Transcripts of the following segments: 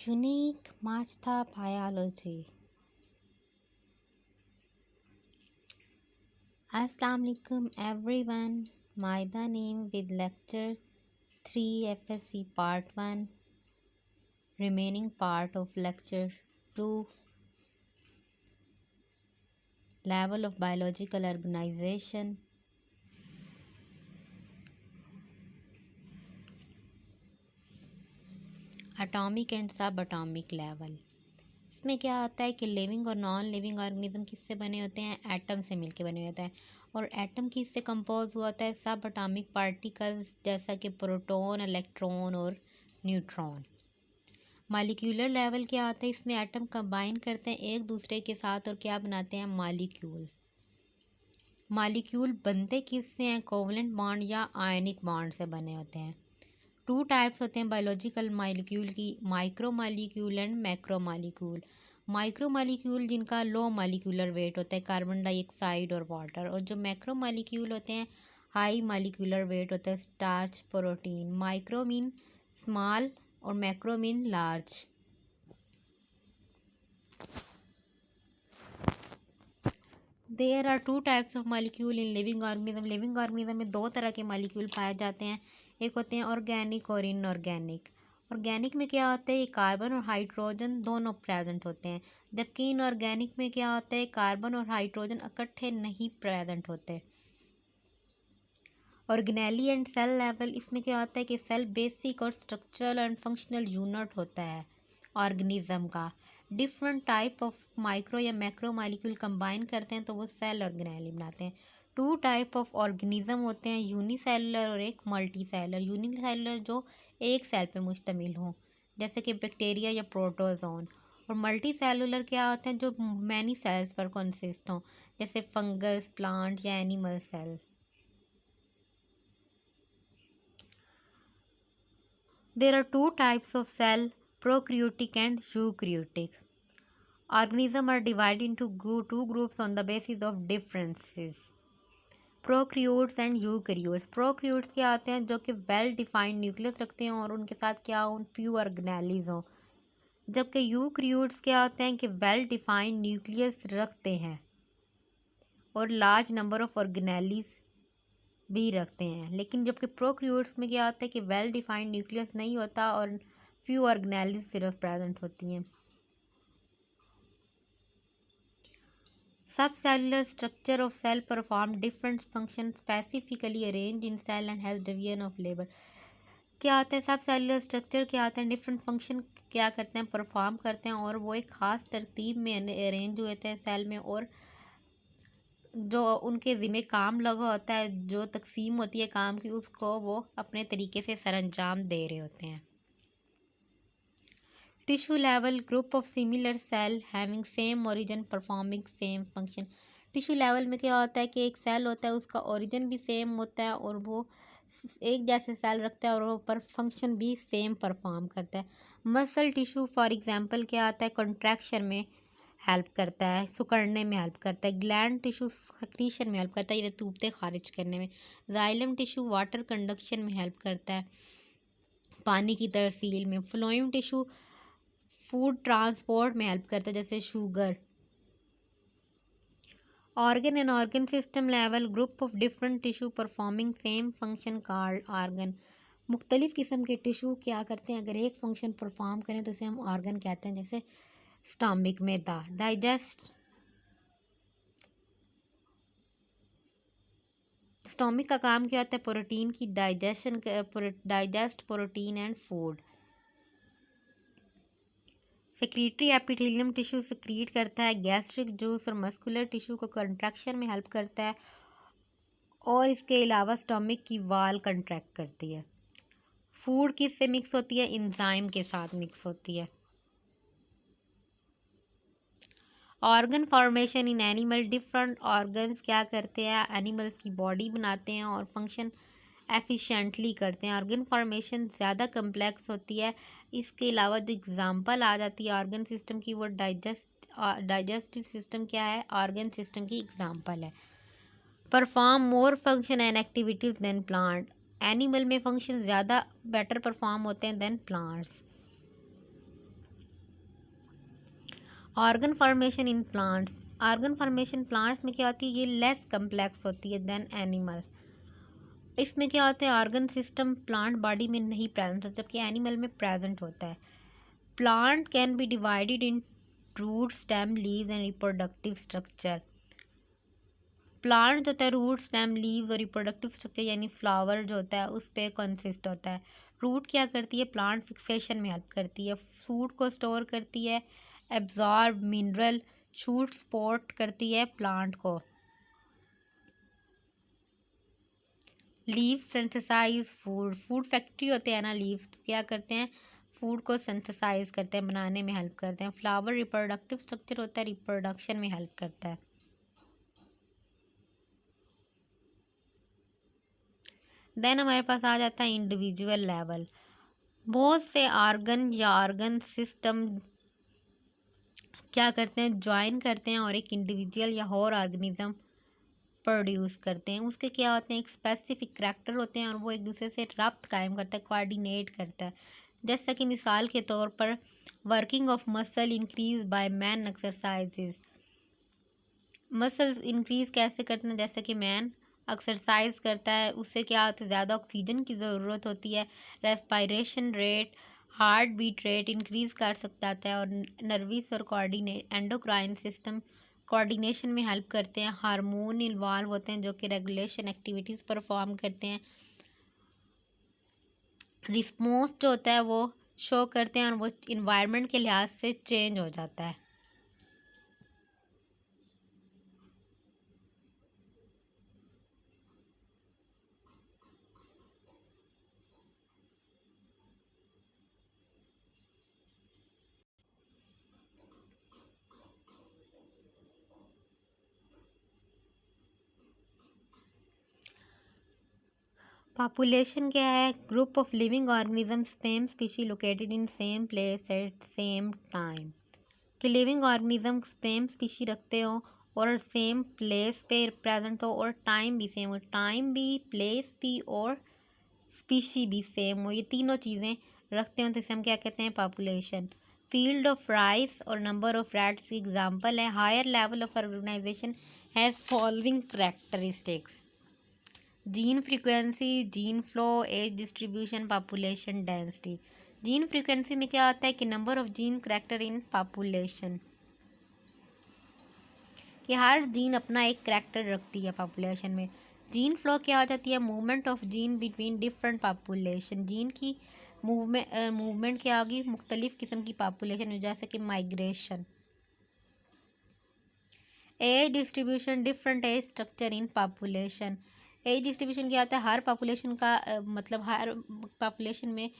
Unique Master Biology. Assalamu alaikum everyone. Maida name with lecture 3 FSC part 1. Remaining part of lecture 2. Level of biological organization. Atomic and subatomic level. इसमें क्या होता है कि living और non living organism किससे बने होते हैं? एटम से मिलके बने होते हैं। और एटम किससे कंपोज हुआ होता है? सब एटॉमिक पार्टिकल्स जैसा कि प्रोटॉन, इलेक्ट्रॉन और न्यूट्रॉन। मॉलिक्यूलर लेवल क्या होता है? इसमें एटम कंबाइन करते हैं एक दूसरे के साथ और क्या बनाते हैं? मॉलिक्यूल्स। मॉलिक्यूल बनते किससे हैं? कोवलेंट बॉन्ड या आयनिक बॉन्ड से बने होते हैं। 2 टाइप्स होते हैं बायोलॉजिकल मॉलिक्यूल की, micro molecule and macro molecule. Micro molecule जिनका लो मॉलिक्यूलर वेट होता है, कार्बन डाइऑक्साइड और वाटर। और जो मैक्रो मॉलिक्यूल होते हैं हाई मॉलिक्यूलर वेट होता है, starch, protein. Micro mean small और macro mean large. There are 2 types of molecule in living organism. Living organism में 2 तरह के मॉलिक्यूल पाए जाते हैं, एक होते हैं ऑर्गेनिक और इनऑर्गेनिक। ऑर्गेनिक में क्या होता है? कार्बन और हाइड्रोजन दोनों प्रेजेंट होते हैं, जबकि इनऑर्गेनिक में क्या होता है? कार्बन और हाइड्रोजन इकट्ठे नहीं प्रेजेंट होते। ऑर्गेनेली एंड सेल लेवल, इसमें क्या होता है कि सेल बेसिक और स्ट्रक्चरल एंड फंक्शनल यूनिट होता है ऑर्गेनिज्म का। डिफरेंट टाइप ऑफ माइक्रो या मैक्रो मॉलिक्यूल कंबाइन करते हैं तो वो सेल ऑर्गेनेली बनाते हैं। 2 टाइप ऑफ ऑर्गेनिज्म होते हैं, यूनिसेलुलर और एक मल्टी सेलुलर। यूनिसेलुलर जो एक सेल पे मुश्तमिल हो, जैसे कि बैक्टीरिया या प्रोटोजोन। और मल्टी सेलुलर क्या होते हैं? जो मैनी सेल्स पर कंसिस्ट हों, जैसे फंगस, प्लांट या animal cell. There are 2 types of cell, prokaryotic and eukaryotic. Organisms are divided into 2 groups on the basis of differences. Prokaryotes and eukaryotes. Prokaryotes क्या आते हैं? जो कि वेल डिफाइंड न्यूक्लियस रखते हैं और उनके साथ क्या हो? फ्यू ऑर्गेनेलीज हों। जबकि यूकैरियोट्स क्या होते हैं कि वेल डिफाइंड न्यूक्लियस रखते हैं और लार्ज नंबर ऑफ ऑर्गेनेलीज भी रखते हैं। लेकिन जबकि प्रोकैरियोट्स में क्या होता है कि वेल डिफाइंड न्यूक्लियस नहीं होता और फ्यू ऑर्गेनेल्स सिर्फ प्रेजेंट होती हैं। Subcellular structure of cell perform different function specifically arrange in cell and has division of labour. क्या होता है? सब सेलुलर स्ट्रक्चर क्या होता है? डिफरेंट फंक्शन क्या करते हैं? परफॉर्म करते हैं और वो एक ख़ास तरतीब में अरेंज हुए थे सेल में, और जो उनके ज़िम्मे काम लगा होता है, जो तकसीम होती है काम की, उसको वो अपने तरीके से सरअंजाम दे रहे होते हैं। Tissue level, group of similar cell having same origin performing same function. Tissue level में क्या होता है कि एक सेल होता है, उसका ओरिजिन भी सेम होता है और वो एक जैसे सेल रखता है और वो पर फंक्शन भी सेम परफॉर्म करता है। मसल टिश्यू फॉर एग्जांपल क्या आता है? कंट्रैक्शन में हेल्प करता है, सिकुड़ने में हेल्प करता है। ग्लैंड टिश्यू सक्रीशन में हेल्प करता है, ये रतूबतें खारिज करने में। जाइलम टिश्यू वाटर कंडक्शन में हेल्प करता है, पानी की तरसील में। फ्लोएम टिश्यू फूड ट्रांसपोर्ट में हेल्प करता है, जैसे sugar. Organ and organ system level, group of different tissue performing same function called organ. मुख्तलिफ़ किस्म के टिश्यू क्या करते हैं? अगर एक फंक्शन परफॉर्म करें तो इसे हम ऑर्गन कहते हैं, जैसे स्टमक, मैदा। स्टोमिक का काम क्या होता है? प्रोटीन की digestion, digest protein and food. Secretary epithelium tissue secrete करता है गैस्ट्रिक जूस और मस्कुलर टिश्यू को कंट्रैक्शन में हेल्प करता है, और इसके अलावा स्टोमिक की वाल कंट्रैक्ट करती है। फूड किससे मिक्स होती है? इंजाइम के साथ मिक्स होती है। Organ formation in animal, different organs क्या करते हैं? एनिमल्स की बॉडी बनाते हैं और फंक्शन एफिशिएंटली करते हैं। ऑर्गन फॉर्मेशन ज़्यादा कम्प्लेक्स होती है। इसके अलावा जो एग्जांपल आ जाती है ऑर्गन सिस्टम की, वो डाइजेस्टिव सिस्टम क्या है? ऑर्गन सिस्टम की एग्जांपल है। Perform more function and activities than plant. Animal में फंक्शन ज़्यादा बेटर परफॉर्म होते हैं than plants. Organ formation in plants. Organ formation plants में क्या होती है, ये लेस कम्प्लेक्स होती है देन एनिमल। इसमें क्या होता है, ऑर्गन सिस्टम प्लांट बॉडी में नहीं प्रेजेंट होता, जबकि एनिमल में प्रेजेंट होता है। Plant can be divided in root, stem, leaves and reproductive structure. Plant जो होता है रूट, स्टेम, लीव्स और रिप्रोडक्टिव स्ट्रक्चर यानी फ्लावर जो होता है उस पर कंसिस्ट होता है। रूट क्या करती है, प्लांट फिक्सेशन में हेल्प करती है। फूड को स्टोर करती है, एब्जॉर्ब मिनरल। शूट सपोर्ट करती है प्लांट को। Leave synthesise food. Food factory होते हैं ना लीव, तो क्या करते हैं, फूड को सिंथेसाइज करते हैं, बनाने में हेल्प करते हैं। फ्लावर रिप्रोडक्टिव स्ट्रक्चर होता है, रिप्रोडक्शन में हेल्प करता है। देन हमारे पास आ जाता है इंडिविजुअल लेवल। बहुत से ऑर्गन या ऑर्गन सिस्टम क्या करते हैं, ज्वाइन करते हैं और एक इंडिविजुअल या और ऑर्गेनिज्म प्रोड्यूस करते हैं। उसके क्या होते हैं, एक स्पेसिफिक करैक्टर होते हैं और वो एक दूसरे से रब्त कायम करता है, कोऑर्डिनेट करता है। जैसा कि मिसाल के तौर पर working of muscle increase by man exercises. Muscles increase कैसे करते हैं, जैसे कि मैन एक्सरसाइज करता है, उससे क्या होता है, ज़्यादा ऑक्सीजन की ज़रूरत होती है। Respiration rate, heart beat rate increase कर सकता है और नर्वस और कोऑर्डिनेट एंडोक्राइन सिस्टम कोऑर्डिनेशन में हेल्प करते हैं। हार्मोन इन्वॉल्व होते हैं जो कि रेगुलेशन एक्टिविटीज़ परफॉर्म करते हैं। रिस्पॉन्स जो होता है वो शो करते हैं और वो इन्वायरमेंट के लिहाज से चेंज हो जाता है। पॉपुलेशन क्या है, group of living organism same species located in same place at same time. कि लिविंग ऑर्गेनिज्म सेम स्पीशी रखते हो और सेम प्लेस पे प्रेजेंट हो और टाइम भी सेम हो, टाइम भी, प्लेस भी और स्पीशी भी सेम हो, ये तीनों चीज़ें रखते हो तो इसे हम क्या कहते हैं, पॉपुलेशन। फील्ड ऑफ राइस और नंबर ऑफ रैट्स एग्जाम्पल है। Higher level of organisation has following characteristics: gene frequency, gene flow, age distribution, population density. Gene frequency में क्या होता है कि number of gene character in population, कि हर gene अपना एक करेक्टर रखती है पॉपुलेशन में। जीन फ्लो क्या हो जाती है, movement of gene between different population. Gene की मूवमेंट क्या होगी, मुख्तलिफ किस्म की पॉपुलेशन में, जैसे कि migration. Age distribution, different age structure in population. Age distribution क्या होता है, हर पॉपुलेशन का मतलब हर पॉपुलेशन में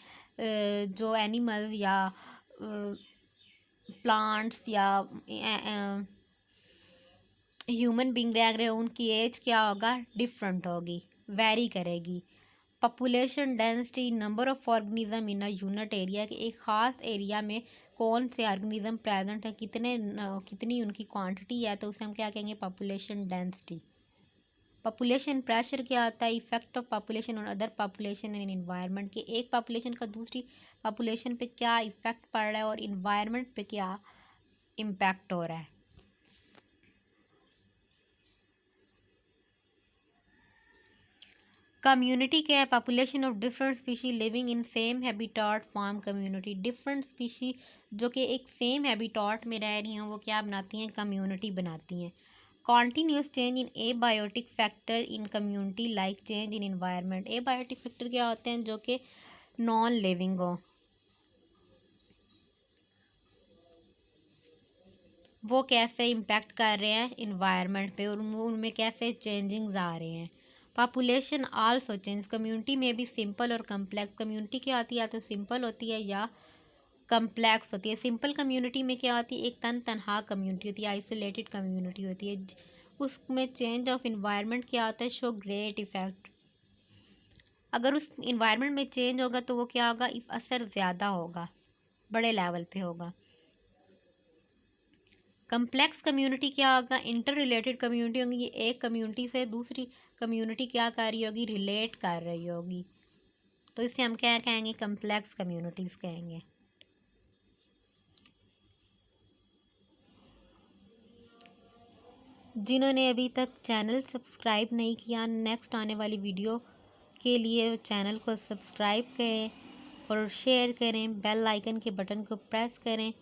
जो एनिमल्स या प्लांट्स या ह्यूमन बींग रह रहे हो उनकी एज क्या होगा, डिफरेंट होगी, वेरी करेगी। Population density, number of organism in a unit area, के एक ख़ास एरिया में कौन से ऑर्गेनिज्म प्रेजेंट है, कितनी उनकी क्वांटिटी है, तो उसे हम क्या कहेंगे, पॉपुलेशन डेंसिटी। पॉपुलेशन प्रेशर क्या होता है, इफेक्ट ऑफ पॉपुलेशन और अदर पॉपुलेशन इन इन्वायरमेंट, के एक पॉपुलेशन का दूसरी पॉपुलेशन पे क्या इफेक्ट पड़ रहा है और इन्वायरमेंट पे क्या इम्पैक्ट हो रहा है। कम्युनिटी क्या है, population of different species living in same habitat form community. Different species जो कि एक सेम हैबिटाट में रह रही हैं वो क्या बनाती हैं, कम्युनिटी बनाती हैं। Continuous change in abiotic factor in community like change in environment. Abiotic factor क्या होते हैं, जो कि नॉन लिविंग हो, वो कैसे इम्पेक्ट कर रहे हैं इन्वायरमेंट पे और उनमें कैसे चेंजिंग्स आ रहे हैं। पॉपुलेशन आल्सो चेंज, कम्युनिटी में भी सिंपल और कम्प्लेक्स। कम्युनिटी क्या होती है, या तो सिंपल होती है या कम्प्लेक्स होती है। सिंपल कम्युनिटी में क्या होती है, एक तनहा कम्युनिटी होती है, आइसोलेटेड कम्युनिटी होती है। उसमें चेंज ऑफ इन्वायरमेंट क्या होता है, शो ग्रेट इफेक्ट। अगर उस इन्वायरमेंट में चेंज होगा तो वो क्या होगा, असर ज़्यादा होगा, बड़े लेवल पे होगा। कम्प्लेक्स कम्युनिटी क्या होगा, इंटर रिलेटेड कम्युनिटी होगी, एक कम्युनिटी से दूसरी कम्युनिटी क्या कर रही होगी, रिलेट कर रही होगी, तो इसे हम क्या कहेंगे, कम्प्लेक्स कम्युनिटीज़ कहेंगे। जिन्होंने अभी तक चैनल सब्सक्राइब नहीं किया, नेक्स्ट आने वाली वीडियो के लिए चैनल को सब्सक्राइब करें और शेयर करें, बेल आइकन के बटन को प्रेस करें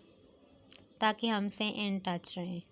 ताकि हमसे इन टच रहें।